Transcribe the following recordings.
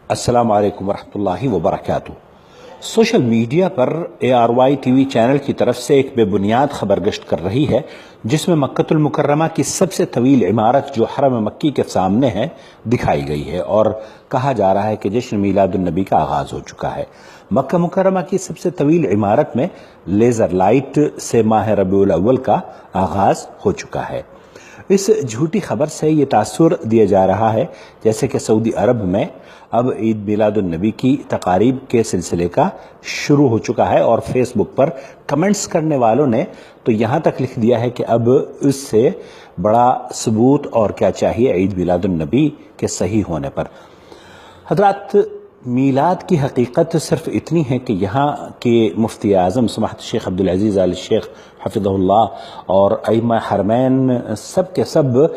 अस्सलाम वालेकुम वरहमतुल्लाहि वबरकातुह। सोशल मीडिया पर ARY TV चैनल की तरफ से एक बेबुनियाद खबर गश्त कर रही है, जिसमें मक्कतुल मुकर्रमा की सबसे तवील इमारत जो हरम मक्की के सामने है दिखाई गई है और कहा जा रहा है कि जश्न मीलादुन नबी का आगाज हो चुका है। मक्का मुकर्रमा की सबसे तवील इमारत में लेजर लाइट से माह रबीउल अव्वल का आगाज हो चुका है। इस झूठी खबर से ये तासुर दिया जा रहा है जैसे कि सऊदी अरब में अब ईद मिलादुन नबी की तकारीब के सिलसिले का शुरू हो चुका है और फेसबुक पर कमेंट्स करने वालों ने तो यहाँ तक लिख दिया है कि अब इससे बड़ा सबूत और क्या चाहिए ईद मिलादुन नबी के सही होने पर। हजरात, मीलाद की हकीकत सिर्फ इतनी है कि यहाँ के मुफ्ती आज़म समाहत शेख अब्दुल अजीज़ आल शेख हफिज़हुल्लाह और अइम्मा हरमैन सब के सब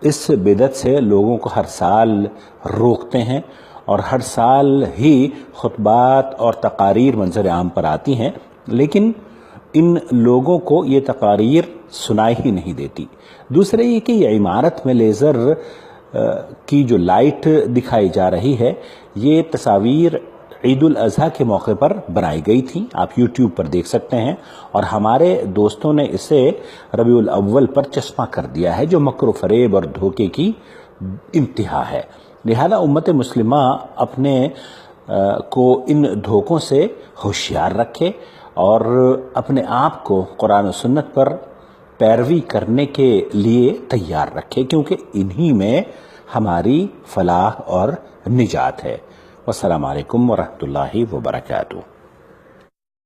इस बिदत से लोगों को हर साल रोकते हैं और हर साल ही खुतबात और तकारीर मंजर आम पर आती हैं, लेकिन इन लोगों को ये तकारीर सुनाई ही नहीं देती। दूसरे ये कि ये इमारत में लेज़र की जो लाइट दिखाई जा रही है, ये तस्वीर ईद उल अज़हा के मौके पर बनाई गई थी, आप YouTube पर देख सकते हैं, और हमारे दोस्तों ने इसे रबीउल अव्वल पर चश्मा कर दिया है, जो मकर फरेब और धोखे की इंतहा है। लिहाजा उम्मत मुस्लिमा अपने को इन धोखों से होशियार रखे और अपने आप को कुरान और सुन्नत पर पैरवी करने के लिए तैयार रखे, क्योंकि इन्हीं में हमारी फलाह और निजात है। वस्सलाम अलैकुम वरहमतुल्लाहि वबरकातुह।